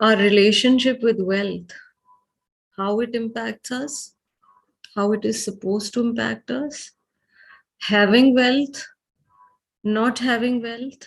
Our relationship with wealth, how it impacts us, how it is supposed to impact us, having wealth, not having wealth.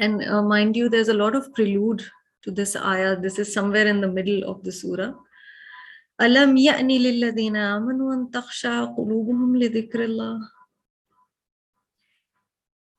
And mind you, there's a lot of prelude to this ayah. This is somewhere in the middle of the surah. Alam ya'ni lilladhina amanu an takhsha'a qulubuhum li dhikrillah.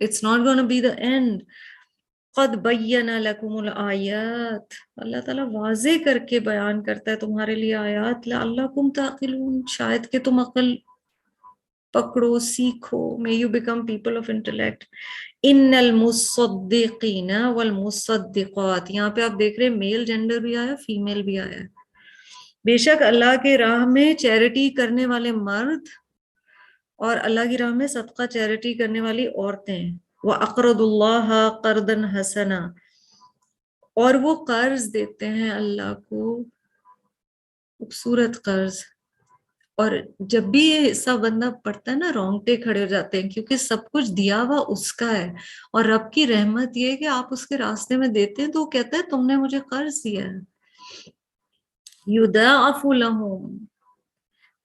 It's not going to be the end. قَدْ بَيَّنَ لَكُمُ الْآيَاتِ, اللہ تعالیٰ واضح کر کے بیان کرتا ہے تمہارے لیے آیات, لَعَلَّكُمْ تَعْقِلُونَ, شاید کہ تم عقل پکڑو, سیکھو. May you become people of intellect. ان المصدقین والمصدقات, یہاں پہ آپ دیکھ رہے ہیں میل جینڈر بھی آیا, فیمیل بھی آیا. بے شک اللہ کے راہ میں چیریٹی کرنے والے مرد اور اللہ کی راہ میں صدقہ چیریٹی کرنے والی عورتیں. وَأَقْرَضُوا اللَّهَ قَرْضًا حَسَنًا, اور وہ قرض دیتے ہیں اللہ کو خوبصورت قرض. اور جب بھی یہ حصہ بندہ پڑھتا ہے نا, رونگٹے کھڑے ہو جاتے ہیں, کیونکہ سب کچھ دیا ہوا اس کا ہے, اور رب کی رحمت یہ ہے کہ آپ اس کے راستے میں دیتے ہیں تو وہ کہتا ہے تم نے مجھے قرض دیا ہے. یضاعف لہم,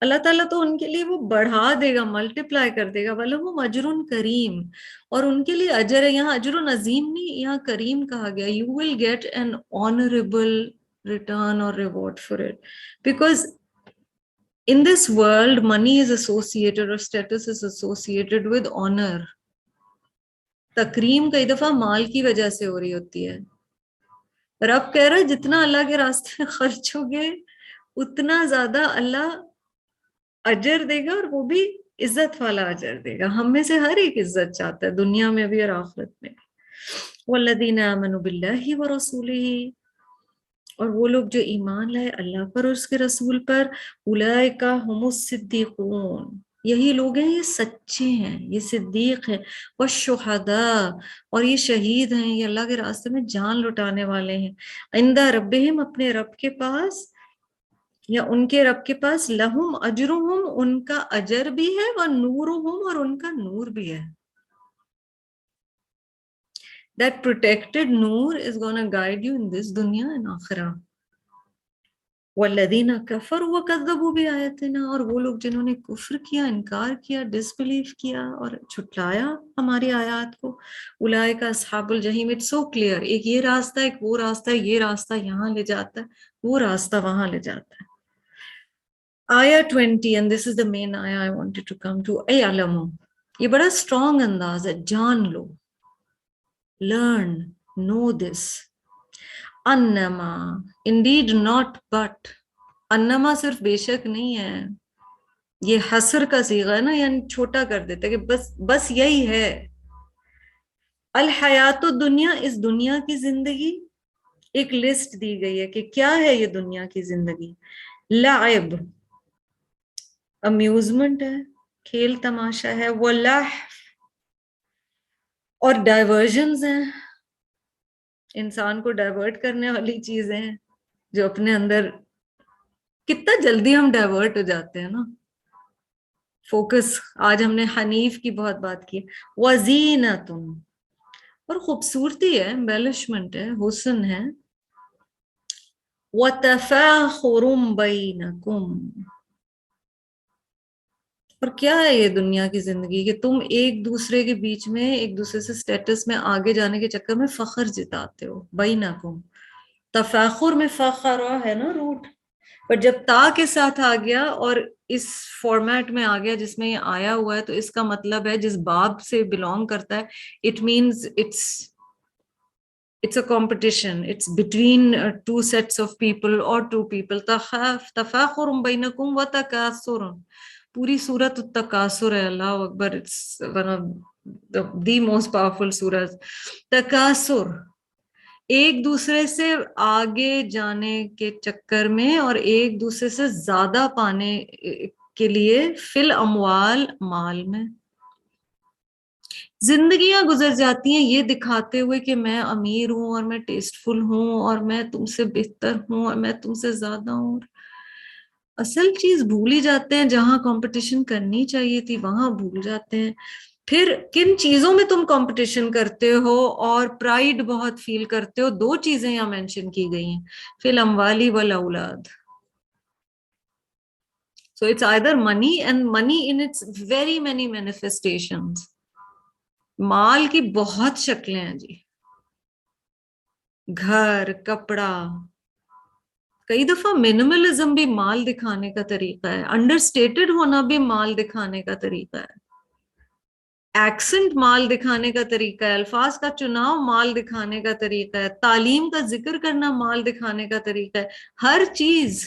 اللہ تعالیٰ تو ان کے لیے وہ بڑھا دے گا, ملٹیپلائی کر دے گا. وَلَهُمْ أَجْرٌ کریم, اور ان کے لیے اجر ہے. یہاں اجر عظیم نہیں, یہاں کریم کہا گیا. You will get an honorable return or reward for it, because in this world money is associated or status is associated with honor. تکریم کئی دفعہ مال کی وجہ سے ہو رہی ہوتی ہے. رب کہہ رہا ہے جتنا اللہ کے راستے میں خرچ ہوگے اتنا زیادہ اللہ اجر دے گا, اور وہ بھی عزت والا اجر دے گا. ہم میں سے ہر ایک عزت چاہتا ہے, دنیا میں بھی اور آخرت میں. والذین آمنوا باللہ ورسولہ, اور وہ لوگ جو ایمان لائے اللہ پر اور اس کے رسول پر. اولئک ھم الصدیقون, یہی لوگ ہیں, یہ سچے ہیں, یہ صدیق ہیں. والشہداء, اور یہ شہید ہیں, یہ اللہ کے راستے میں جان لٹانے والے ہیں. عند ربہم, اپنے رب کے پاس, یا ان کے رب کے پاس. لہم اجرہم, ان کا اجر بھی ہے. ونورہم, اور ان کا نور بھی ہے. That protected noor is going to guide you in this dunya and akhirah. والذین کفروا وکذبوا بآیاتنا, اور وہ لوگ جنہوں نے کفر کیا, انکار کیا, ڈسبلیف کیا اور جھٹلایا ہماری آیات کو. اولئک اصحاب الجحیم. اٹس سو کلیئر, ایک یہ راستہ, ایک وہ راستہ, یہ راستہ یہاں لے جاتا ہے, وہ راستہ وہاں لے جاتا ہے. آیا 20, and this is the main آیا I wanted to come to. اعلموا, یہ بڑا اسٹرانگ انداز ہے, جان لو, learn, know this. انما, indeed not but, انما صرف بے شک نہیں ہے, یہ حصر کا صیغہ ہے نا, یعنی چھوٹا کر دیتا ہے کہ بس یہی ہے. الحیات الدنیا, اس دنیا کی زندگی, ایک لسٹ دی گئی ہے کہ کیا ہے یہ دنیا کی زندگی. لعب, امیوزمنٹ ہے, کھیل تماشا ہے. ولہو, اور ڈائیورژنز ہیں, انسان کو ڈائیورٹ کرنے والی چیزیں ہیں جو اپنے اندر, کتنا جلدی ہم ڈائیورٹ ہو جاتے ہیں نا. فوکس, آج ہم نے حنیف کی بہت بات کی. وزینۃ, اور خوبصورتی ہے, ایمبیلشمنٹ ہے, حسن ہے. وتفاخر بینکم, اور کیا ہے یہ دنیا کی زندگی کہ تم ایک دوسرے کے بیچ میں, ایک دوسرے سے سٹیٹس میں آگے جانے کے چکر میں فخر جتاتے ہو. بینکم, تفاخر میں فخر ہے نا روٹ, پر جب تا کے ساتھ آ گیا اور اس فارمیٹ میں آ گیا جس میں یہ آیا ہوا ہے, تو اس کا مطلب ہے جس باب سے بلونگ کرتا ہے, it means it's a competition, it's between two sets of people or two people. تفاخر بینکم وتکاثر, پوری سورت التکاثر ہے. اللہ اکبر, it's one of the most powerful surahs. تکاثر, ایک دوسرے سے آگے جانے کے چکر میں اور ایک دوسرے سے زیادہ پانے کے لیے, فی الاموال, مال میں. زندگیاں گزر جاتی ہیں یہ دکھاتے ہوئے کہ میں امیر ہوں اور میں ٹیسٹفل ہوں اور میں تم سے بہتر ہوں اور میں تم سے زیادہ ہوں. اصل چیز بھول ہی جاتے ہیں, جہاں کمپٹیشن کرنی چاہیے تھی وہاں بھول جاتے ہیں. پھر کن چیزوں میں تم کمپٹیشن کرتے ہو اور پرائیڈ بہت فیل کرتے ہو, دو چیزیں یہاں مینشن کی گئی ہیں, فی الاموال والاولاد. So it's either money, and money in its very many manifestations. مال کی بہت شکلیں ہیں جی, گھر, کپڑا. کئی دفعہ منیملزم بھی مال دکھانے کا طریقہ ہے, انڈر اسٹیٹڈ ہونا بھی مال دکھانے کا طریقہ ہے. ایکسنٹ مال دکھانے کا طریقہ ہے، الفاظ کا چناؤ مال دکھانے کا طریقہ ہے، تعلیم کا ذکر کرنا مال دکھانے کا طریقہ ہے، ہر چیز.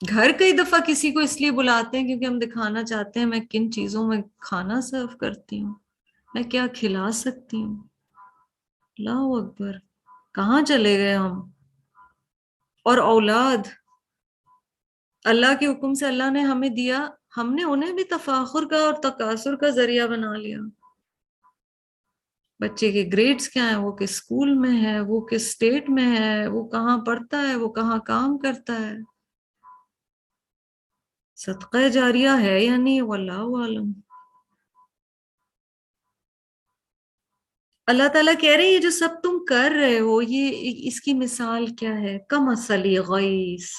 گھر کئی دفعہ کسی کو اس لیے بلاتے ہیں کیونکہ ہم دکھانا چاہتے ہیں میں کن چیزوں میں کھانا سرو کرتی ہوں، میں کیا کھلا سکتی ہوں. اللہ اکبر، کہاں چلے گئے ہم. اور اولاد اللہ کے حکم سے اللہ نے ہمیں دیا، ہم نے انہیں بھی تفاخر کا اور تکاثر کا ذریعہ بنا لیا. بچے کے گریڈز کیا ہیں، وہ کس اسکول میں ہے، وہ کس اسٹیٹ میں ہے، وہ کہاں پڑھتا ہے، وہ کہاں کام کرتا ہے. صدقہ جاریہ ہے یا نہیں، واللہ عالم. اللہ تعالیٰ کہہ رہے ہیں یہ جو سب تم کر رہے ہو، یہ اس کی مثال کیا ہے؟ کمثل غیث،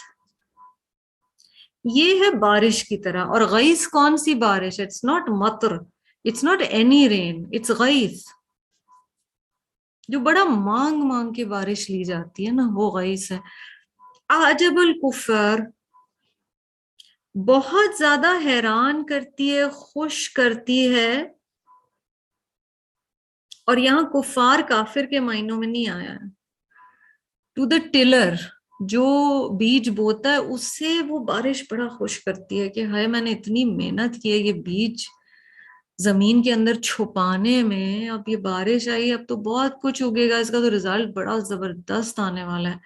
یہ ہے بارش کی طرح. اور غیث کون سی بارش ہے؟ اٹس ناٹ مطر، it's not any rain, it's غیث. جو بڑا مانگ مانگ کے بارش لی جاتی ہے نا، وہ غیث ہے. عجب الکفار، بہت زیادہ حیران کرتی ہے، خوش کرتی ہے. اور یہاں کفار کافر کے معنوں میں نہیں آیا ہے. ٹو دا ٹلر، جو بیج بوتا ہے، اس سے وہ بارش بڑا خوش کرتی ہے کہ ہائے میں نے اتنی محنت کی ہے یہ بیج زمین کے اندر چھپانے میں، اب یہ بارش آئی، اب تو بہت کچھ اگے گا، اس کا تو ریزلٹ بڑا زبردست آنے والا ہے.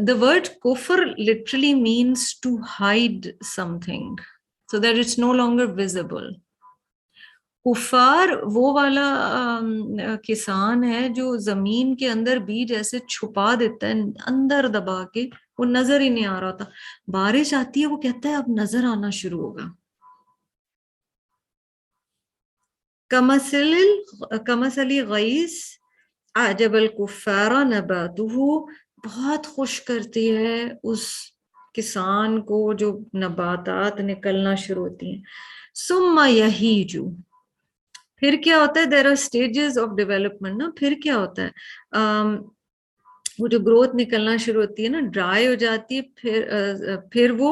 The word kufr literally means to hide something so that it's no longer visible. کفار وہ والا کسان ہے جو زمین کے اندر بیج ایسے چھپا دیتا ہے اندر دبا کے، وہ نظر ہی نہیں آ رہا ہوتا. بارش آتی ہے وہ کہتا ہے اب نظر آنا شروع ہوگا. کمثل غیث اعجب الکفار نباتہ، بہت خوش کرتی ہے اس کسان کو جو نباتات نکلنا شروع ہوتی ہیں. ثم یہیج، پھر کیا ہوتا ہے؟ There are stages of development نا. پھر کیا ہوتا ہے؟ وہ جو گروتھ نکلنا شروع ہوتی ہے نا، ڈرائی ہو جاتی ہے، پھر وہ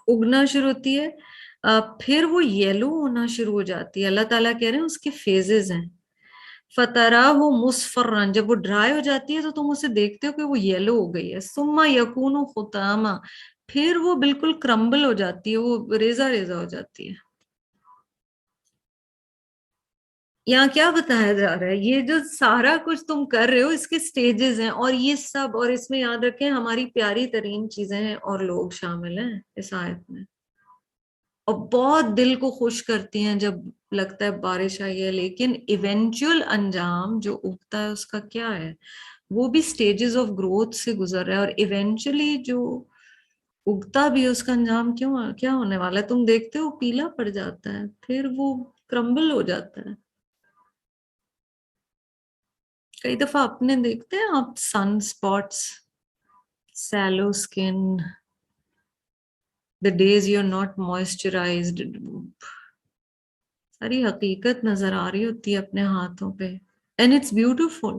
اگنا شروع ہوتی ہے، پھر وہ یلو ہونا شروع ہو جاتی ہے. اللہ تعالیٰ کہہ رہے ہیں اس کے فیزز ہیں. فَتَرَاهُ مُصْفَرًّا، جب وہ ڈرائی ہو جاتی ہے تو تم اسے دیکھتے ہو کہ وہ یلو ہو گئی ہے. ثُمَّ يَكُونُ خُطَامًا، پھر وہ بالکل کرمبل ہو جاتی ہے، وہ ریزہ ریزہ ہو جاتی ہے. یہاں کیا بتایا جا رہا ہے؟ یہ جو سارا کچھ تم کر رہے ہو اس کے سٹیجز ہیں، اور یہ سب، اور اس میں یاد رکھیں ہماری پیاری ترین چیزیں ہیں اور لوگ شامل ہیں اس آیت میں. اور بہت دل کو خوش کرتی ہیں جب لگتا ہے بارش آئی ہے، لیکن ایونچول انجام جو اگتا ہے اس کا کیا ہے؟ وہ بھی سٹیجز آف گروتھ سے گزر رہا ہے، اور ایونچولی جو اگتا بھی ہے اس کا انجام کیا ہونے والا ہے؟ تم دیکھتے ہو پیلا پڑ جاتا ہے، پھر وہ کرمبل ہو جاتا ہے. کئی دفعہ اپنے دیکھتے ہیں آپ، sun spots, sallow skin, the days you're not moisturized، ساری حقیقت نظر آ رہی ہوتی ہے اپنے ہاتھوں پہ. and it's beautiful.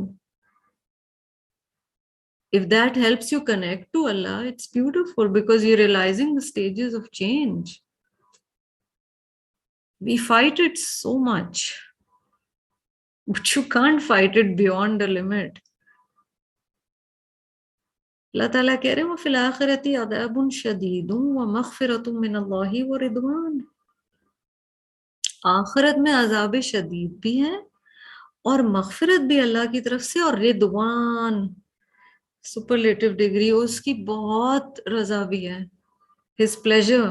if that helps you connect to Allah, it's beautiful because you're realizing the stages of change. We fight it so much, but you can't fight it beyond a limit. اللہ تعالیٰ کہہ رہے ہیں وَفِي الْآخِرَةِ عَذَابٌ شَدِيدٌ وَمَغْفِرَةٌ مِّنَ اللَّهِ وَرِضْوَانٌ، آخرت میں عذاب شدید بھی ہے اور مغفرت بھی اللہ کی طرف سے، اور رضوان، سپرلیٹو ڈگری، اس کی بہت رضا بھی ہے، his pleasure.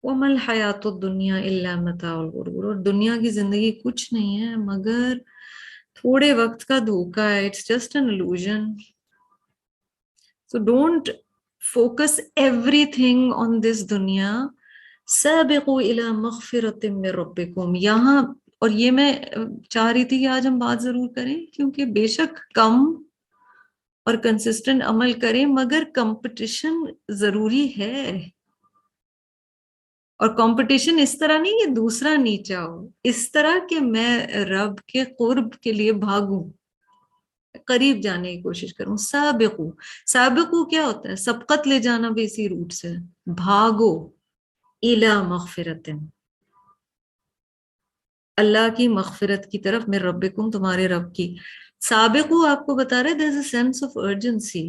وَمَا الْحَيَاةُ الدُّنْيَا إِلَّا مَتَاعُ الْغُرُورِ، اور دنیا کی زندگی کچھ نہیں ہے مگر تھوڑے وقت کا دھوکہ ہے. it's just an illusion. So don't focus everything on this dunya. سابقوا إلى مغفرة من ربكم، یہاں، اور یہ میں چاہ رہی تھی کہ آج ہم بات ضرور کریں، کیونکہ بے شک کم اور کنسسٹنٹ عمل کریں مگر کمپٹیشن ضروری ہے. اور کمپٹیشن اس طرح نہیں کہ دوسرا نیچا ہو، اس طرح کہ میں رب کے قرب کے لیے بھاگوں، قریب جانے کی کوشش کروں. سابقو، سابقو کیا ہوتا ہے؟ سبقت لے جانا بھی اسی روٹ سے، بھاگو. الی مغفرت، اللہ کی مغفرت کی طرف، من ربکم تمہارے رب کی. سابقو آپ کو بتا رہے there's a sense of urgency.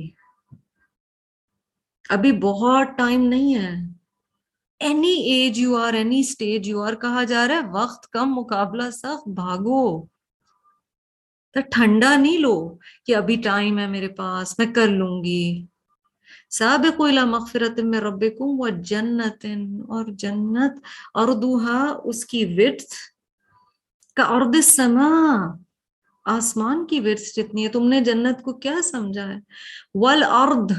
ابھی بہت ٹائم نہیں ہے. Any age you are, any stage you are, کہا جا رہا ہے وقت کم مقابلہ سخت، بھاگو. تو ٹھنڈا نہیں لو کہ ابھی ٹائم ہے میرے پاس میں کر لوں گی. سابقوا الی مغفرۃ من ربکم وجنت، اور جنت ارضها اس کی width کا ارض السماء، آسمان کی width جتنی ہے. تم نے جنت کو کیا سمجھا ہے؟ والارض،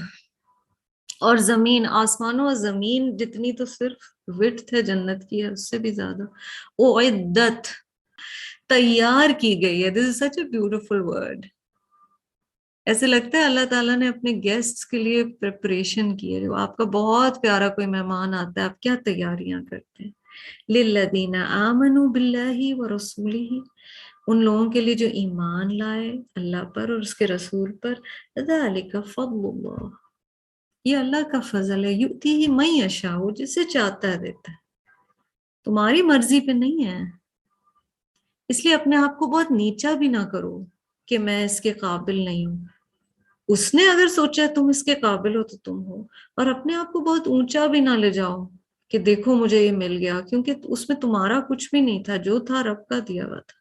اور زمین، آسمانوں اور زمین جتنی تو صرف width ہے جنت کی، ہے اس سے بھی زیادہ. اعدت، تیار کی گئی ہے. دس از سچ اے بیوٹیفل ورڈ. ایسے لگتا ہے اللہ تعالیٰ نے اپنے گیسٹس کے لیے پریپریشن کی ہے. جو آپ کا بہت پیارا کوئی مہمان آتا ہے، آپ کیا تیاریاں کرتے ہیں؟ للذین آمنوا باللہ ورسولہ، ان لوگوں کے لیے جو ایمان لائے اللہ پر اور اس کے رسول پر. ذالک فضل اللہ، یہ اللہ کا فضل ہے. یؤتیہ من یشاء، وہ جسے چاہتا ہے دیتا ہے، تمہاری مرضی پہ نہیں ہے. اس لیے اپنے آپ کو بہت نیچا بھی نہ کرو کہ میں اس کے قابل نہیں ہوں. اس نے اگر سوچا تم اس کے قابل ہو تو تم ہو. اور اپنے آپ کو بہت اونچا بھی نہ لے جاؤ کہ دیکھو مجھے یہ مل گیا، کیونکہ اس میں تمہارا کچھ بھی نہیں تھا، جو تھا رب کا دیا ہوا تھا.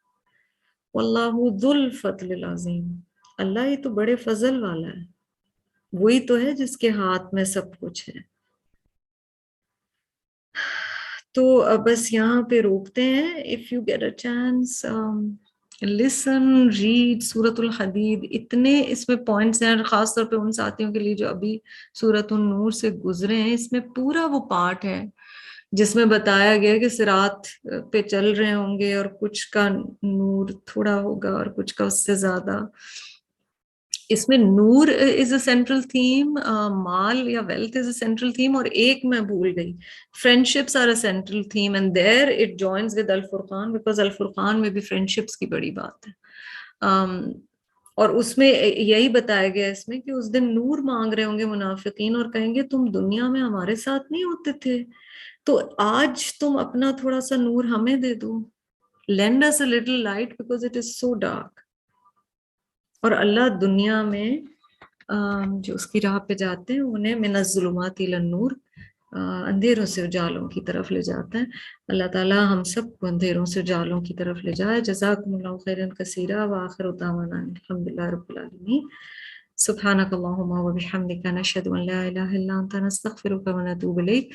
واللہ ذو الفضل العظیم، اللہ ہی تو بڑے فضل والا ہے. وہی تو ہے جس کے ہاتھ میں سب کچھ ہے. تو بس یہاں پہ روکتے ہیں. If you get a chance listen read سورۃ الحدید. اتنے اس میں پوائنٹس ہیں، خاص طور پہ ان ساتھیوں کے لیے جو ابھی سورۃ النور سے گزرے ہیں. اس میں پورا وہ پارٹ ہے جس میں بتایا گیا کہ صراط پہ چل رہے ہوں گے اور کچھ کا نور تھوڑا ہوگا اور کچھ کا اس سے زیادہ. اس میں نور از اے سینٹرل تھیم، مال یا wealth is a central theme, اور ایک میں بھول گئی، friendships are a central theme, and there it joins with الفرقان، بیکاز الفرقان میں بھی فرینڈشپس کی بڑی بات ہے. اور اس میں یہی بتایا گیا اس میں کہ اس دن نور مانگ رہے ہوں گے منافقین اور کہیں گے تم دنیا میں ہمارے ساتھ نہیں ہوتے تھے، تو آج تم اپنا تھوڑا سا نور ہمیں دے دو. lend us a little light because it is so dark. اور اللہ دنیا میں جو اس کی راہ پہ جاتے ہیں انہیں من الظلمات الی النور، اندھیروں سے اجالوں کی طرف لے جاتا ہے. اللہ تعالیٰ ہم سب کو اندھیروں سے اجالوں کی طرف لے جائے. جزاکم اللہ خیرا کثیرا وآخر دعوانا الحمدللہ رب العالمین. سبحانک اللہم وبحمدک نشہد ان لا الہ الا انت نستغفرک ونتوب الیک.